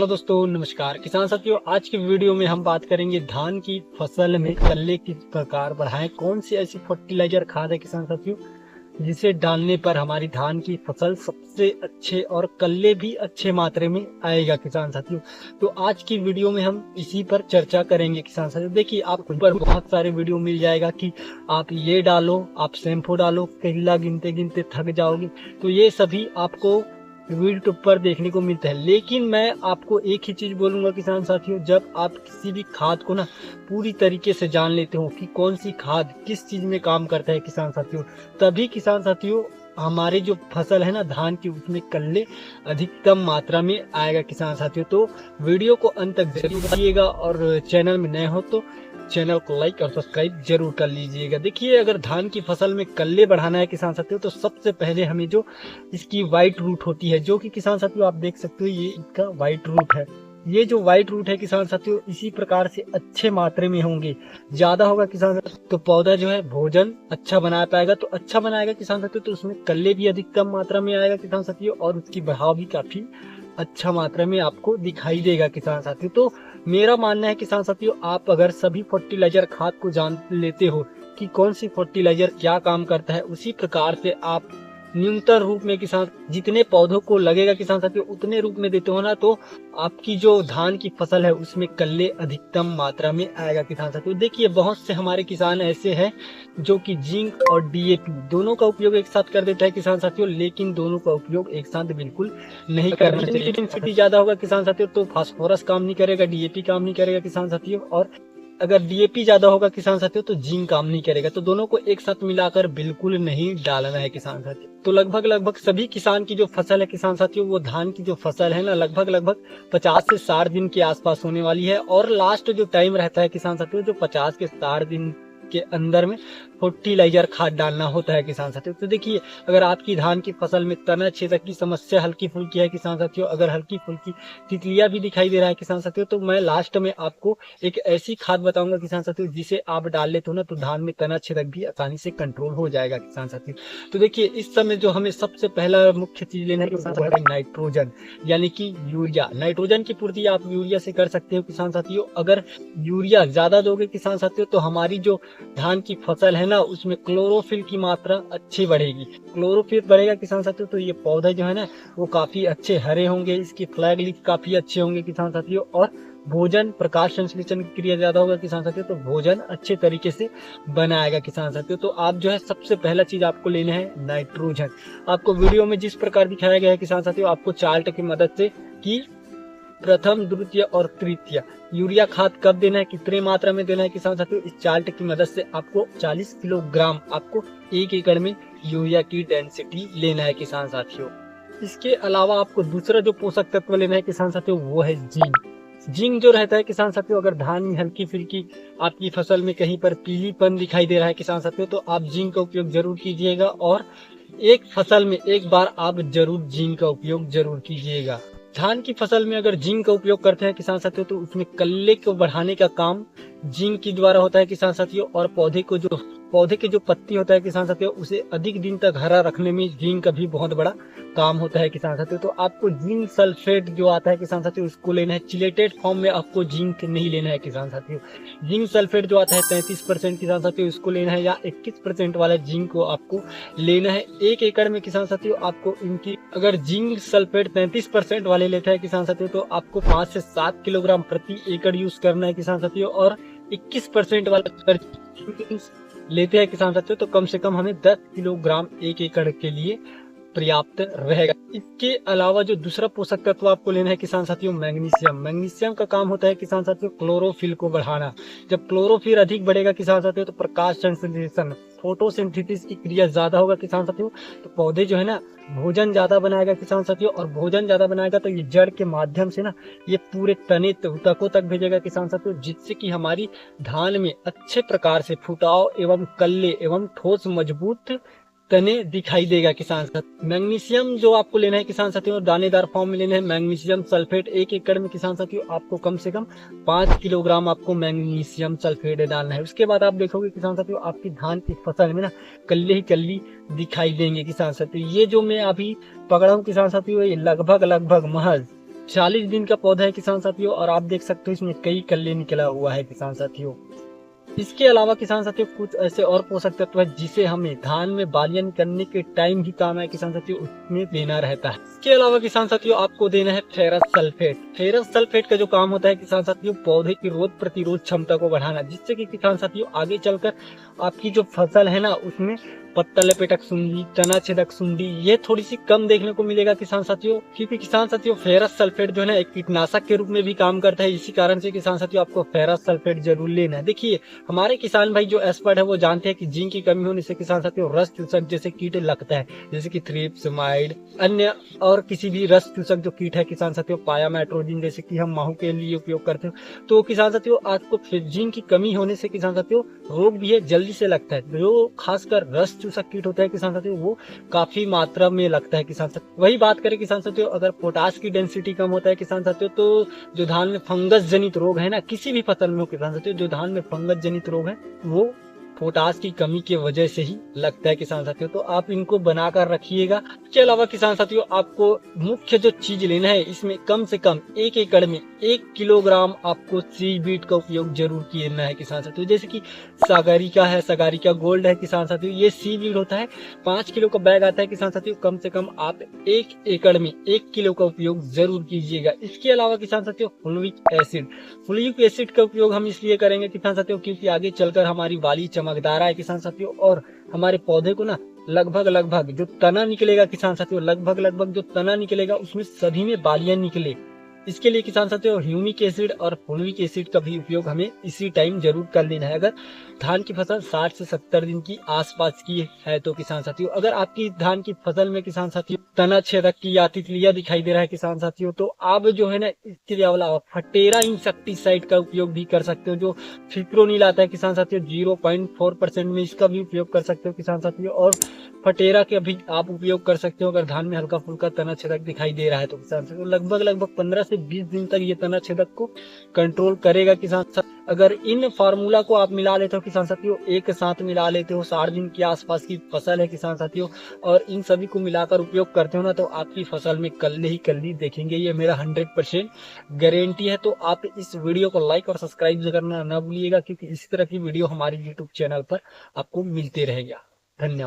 Hello दोस्तों, नमस्कार किसान साथियों। आज की वीडियो में हम बात करेंगे धान की फसल में कल्ले किस प्रकार बढ़ाएं। कौन सी ऐसी फर्टिलाइजर खाद है किसान साथियों जिसे डालने पर हमारी धान की फसल सबसे अच्छे और कल्ले भी अच्छे मात्रा में आएगा किसान साथियों। तो आज की वीडियो में हम इसी पर चर्चा करेंगे किसान साथियों। देखिए, आपको पर बहुत सारे वीडियो मिल जाएगा कि आप ये डालो, आप शैम्पू डालो, कल्ला गिनते गिनते थक जाओगे। तो ये सभी आपको यूट्यूब पर देखने को मिलता है, लेकिन मैं आपको एक ही चीज बोलूंगा किसान साथियों, जब आप किसी भी खाद को ना पूरी तरीके से जान लेते हो कि कौन सी खाद किस चीज में काम करता है किसान साथियों, तभी किसान साथियों हमारी जो फसल है ना धान की, उसमें कल्ले अधिकतम मात्रा में आएगा किसान साथियों। तो वीडियो को अंत तक जरूर देखिएगा और चैनल में नए हो तो चैनल को लाइक और सब्सक्राइब जरूर कर लीजिएगा। देखिए, अगर धान की फसल में कल्ले बढ़ाना है किसान साथियों, तो सबसे पहले हमें जो इसकी व्हाइट रूट होती है, जो कि किसान साथियों आप देख सकते हो, ये इसका व्हाइट रूट है। ये जो व्हाइट रूट है किसान साथियों, इसी प्रकार से अच्छे मात्रा में होंगे, ज्यादा होगा किसान साथियों तो पौधा जो है भोजन अच्छा बना पाएगा। तो अच्छा बनाएगा किसान साथियों तो उसमें कल्ले भी अधिकतम मात्रा में आएगा किसान साथियों, और उसकी बढ़ाव भी काफी अच्छा मात्रा में आपको दिखाई देगा किसान साथियों। तो मेरा मानना है किसान साथियों, आप अगर सभी फर्टिलाइजर खाद को जान लेते हो कि कौन सी फर्टिलाइजर क्या काम करता है, उसी प्रकार से आप न्यूनतम रूप में किसान जितने पौधों को लगेगा किसान साथियों उतने रूप में देते हो ना, तो आपकी जो धान की फसल है उसमें कल्ले अधिकतम मात्रा में आएगा किसान साथियों। देखिए, बहुत से हमारे किसान ऐसे हैं जो कि जिंक और डीएपी दोनों का उपयोग एक साथ कर देता है किसान साथियों, लेकिन दोनों का उपयोग एक साथ बिल्कुल नहीं करना चाहिए। डेंसिटी ज्यादा होगा किसान साथियों तो फास्फोरस काम नहीं करेगा, डीएपी काम नहीं करेगा किसान साथियों, और अगर डीएपी ज्यादा होगा किसान साथियों तो जिंक काम नहीं करेगा। तो दोनों को एक साथ मिलाकर बिल्कुल नहीं डालना है किसान साथियों। तो लगभग सभी किसान की जो फसल है किसान साथियों, वो धान की जो फसल है ना, लगभग 50 से 60 दिन के आसपास होने वाली है। और लास्ट जो टाइम रहता है किसान साथियों, जो 50 के 60 दिन के अंदर में फर्टिलाइजर खाद डालना होता है किसान साथियों। तो देखिए, अगर आपकी धान की फसल में तना छेदक की समस्या हल्की फुल्की है किसान साथियों, अगर हल्की फुल्की तितलियां भी दिखाई दे रहा है किसान साथियों, तो मैं लास्ट में आपको एक ऐसी खाद बताऊंगा किसान साथियों जिसे आप डाल लेते हो ना, तो धान में तना छेदक भी आसानी से कंट्रोल हो जाएगा किसान साथियों। तो देखिए, इस समय जो हमें सबसे पहला मुख्य चीज लेना है किसान साथियों, नाइट्रोजन यानी कि यूरिया। नाइट्रोजन की पूर्ति आप यूरिया से कर सकते हो किसान साथियों। अगर यूरिया ज्यादा दोगे किसान साथियों तो हमारी जो धान की फसल है ना, उसमें क्लोरोफिल की मात्रा अच्छी बढ़ेगी। क्लोरोफिल बढ़ेगा किसान साथियों तो ये पौधे जो है ना वो काफी अच्छे हरे होंगे, इसकी फ्लैग लीफ काफी अच्छे होंगे किसान साथियों, और भोजन प्रकाश संश्लेषण की क्रिया ज्यादा होगा किसान साथियों, तो भोजन अच्छे तरीके से बनाएगा किसान साथियों। तो आप जो है सबसे पहला चीज आपको लेना है नाइट्रोजन। आपको वीडियो में जिस प्रकार दिखाया गया है किसान साथियों, आपको चार्ट की मदद से कि प्रथम, द्वितीय और तृतीय यूरिया खाद कब देना है, कितने मात्रा में देना है किसान साथियों, इस चार्ट की मदद से आपको 40 किलोग्राम आपको 1 एकड़ में यूरिया की डेंसिटी लेना है किसान साथियों। इसके अलावा आपको दूसरा जो पोषक तत्व लेना है किसान साथियों, वो है जिंक। जिंक जो रहता है किसान साथियों, अगर धान में हल्की फुल्की आपकी फसल में कहीं पर पीलीपन दिखाई दे रहा है किसान साथियों, तो आप जिंक का उपयोग जरूर कीजिएगा, और एक फसल में एक बार आप जरूर जिंक का उपयोग जरूर कीजिएगा। धान की फसल में अगर जिंक का उपयोग करते हैं किसान साथियों, तो उसमें कल्ले को बढ़ाने का काम जिंक के द्वारा होता है किसान साथियों, और पौधे के जो पत्ती होता है किसान साथियों, उसे अधिक दिन तक हरा रखने में जिंक का भी बहुत बड़ा काम होता है किसान साथियों। तो आपको जिंक सल्फेट जो आता है किसान साथियों, उसको लेना है। चिलेटेड फॉर्म में आपको जिंक नहीं लेना है किसान साथियों। जिंक सल्फेट जो आता है 33% किसान साथियों, इसको लेना है, या 21% वाला जिंक को आपको लेना है 1 एकड़ में किसान साथियों। आपको इनकी अगर जिंक सल्फेट 33% वाले लेते हैं किसान साथियों, तो आपको 5 से 7 किलोग्राम प्रति एकड़ यूज करना है किसान साथियों, और 21% वाला लेते हैं किसान साथियों, तो कम से कम हमें 10 किलोग्राम 1 एकड़ के लिए पर्याप्त रहेगा। इसके अलावा जो दूसरा पोषक तत्व आपको लेना है किसान साथियों, मैग्नीशियम। मैग्नीशियम का काम होता है किसान साथियों क्लोरोफिल को बढ़ाना। जब क्लोरोफिल अधिक बढ़ेगा किसान साथियों, तो प्रकाश संश्लेषण फोटोसिंथेसिस की क्रिया ज्यादा होगा किसान साथियों, तो पौधे जो है ना भोजन ज्यादा बनाएगा किसान साथियों, और भोजन ज्यादा बनाएगा तो ये जड़ के माध्यम से ना ये पूरे तने तकों तक भेजेगा किसान साथियों, जिससे कि हमारी धान में अच्छे प्रकार से फुटाव एवं कल्ले एवं ठोस मजबूत तने दिखाई देगा किसान साथियों। मैग्नीशियम जो आपको लेना है किसान साथियों, दानेदार फॉर्म में लेना है मैग्नीशियम सल्फेट। 1 एकड़ में किसान साथियों आपको कम से कम 5 किलोग्राम आपको मैग्नीशियम सल्फेट डालना है। उसके बाद आप देखोगे किसान साथियों आपकी धान की फसल में ना कल्ले ही कल्ली दिखाई देंगे किसान साथियों। ये जो मैं अभी पकड़ा हूँ किसान साथियों, ये लगभग महज 40 दिन का पौधा है किसान साथियों, और आप देख सकते हो इसमें कई कल्ले निकला हुआ है किसान साथियों। इसके अलावा किसान साथियों कुछ ऐसे और पोषक तत्व है जिसे हमें धान में बालियां निकलने के टाइम ही काम है किसान साथियों, उसमें देना रहता है। इसके अलावा किसान साथियों आपको देना है फेरस सल्फेट। फेरस सल्फेट का जो काम होता है किसान साथियों, पौधे की रोग प्रतिरोध क्षमता को बढ़ाना, जिससे कि किसान साथियों आगे चलकर आपकी जो फसल है ना उसमें पत्ता लपेटक सुंडी, तना छेदक सुंडी, ये थोड़ी सी कम देखने को मिलेगा किसान साथियों, क्योंकि किसान साथियों फेरस सल्फेट जो है ना एक कीटनाशक के रूप में भी काम करता है। इसी कारण से किसान साथियों आपको फेरस सल्फेट जरूर लेना है। देखिए हमारे किसान भाई जो एक्सपर्ट है वो जानते हैं कि जिंक की कमी होने से किसान साथियों रस चूसक जैसे कीट लगता है, जैसे कि थ्रिप्स, माइड, अन्य और किसी भी रस चूसक जो कीट है किसान साथियों, पाया मैट्रोजिन जैसे कि हम माहू के लिए उपयोग करते हैं। तो किसान साथियों आपको जिंक की कमी होने से किसान साथियों रोग भी है जल्दी से लगता है। जो खासकर रस चूसक कीट होता है किसान साथियों वो काफी मात्रा में लगता है किसान साथियों। वही बात करें किसान साथियों, अगर पोटास की डेंसिटी कम होता है किसान साथियों, तो जो धान में फंगस जनित रोग है ना, किसी भी फसल में हो किसान साथियों, जो धान में फंगस जनित रोग है वो पोटास की कमी की वजह से ही लगता है किसान साथियों। तो आप इनको बनाकर रखिएगा। इसके अलावा किसान साथियों आपको मुख्य जो चीज लेना है, इसमें कम से कम 1 एकड़ में 1 किलोग्राम आपको सीवीड का उपयोग जरूर करना है किसान साथियों। जैसे कि सागरिका है, सागरिका गोल्ड है किसान साथियों, ये सीवीड होता है। 5 किलो का बैग आता है किसान साथियों। कम से कम आप 1 एकड़ में 1 किलो का उपयोग जरूर कीजिएगा। इसके अलावा किसान साथियों फुलविक एसिड, फुलविक एसिड का उपयोग हम इसलिए करेंगे किसान साथियों क्योंकि आगे चलकर हमारी वाली चमकदार है किसान साथियों, और हमारे पौधे को ना लगभग जो तना निकलेगा किसान साथियों, लगभग जो तना निकलेगा उसमें सभी में बालियां निकले। इसके लिए किसान साथियों ह्यूमिक एसिड और फुलविक एसिड का भी उपयोग हमें इसी टाइम जरूर कर लेना है। अगर धान की फसल 60 से 70 दिन की आसपास की है तो किसान साथियों, अगर आपकी धान की फसल में किसान साथियों तना छेदक की या तितलियां दिखाई दे रहा है किसान साथियों, तो आप जो है ना इसके अलावा फटेरा इंसेक्टिसाइड का उपयोग भी कर सकते हो। जो फिप्रोनिल आता है किसान साथियों 0.4% में, इसका भी उपयोग कर सकते हो किसान साथियों। और फटेरा के भी आप उपयोग कर सकते हो अगर धान में हल्का फुल्का तना छेदक दिखाई दे रहा है तो किसान साथियों। लगभग 15 से 20 दिन तक ये तना छेदक को कंट्रोल करेगा किसान साथियों। अगर इन फार्मूला को आप मिला लेते हो किसान साथियों, एक साथ मिला लेते हो, 60 दिन के आसपास की फसल है किसान साथियों, और इन सभी को मिलाकर उपयोग करते हो ना, तो आपकी फसल में कल्ले ही कल्ली देखेंगे, ये मेरा 100% गारंटी है। तो आप इस वीडियो को लाइक और सब्सक्राइब करना ना भूलिएगा, क्योंकि इसी तरह की वीडियो हमारे यूट्यूब चैनल पर आपको मिलते रहेगा। धन्यवाद।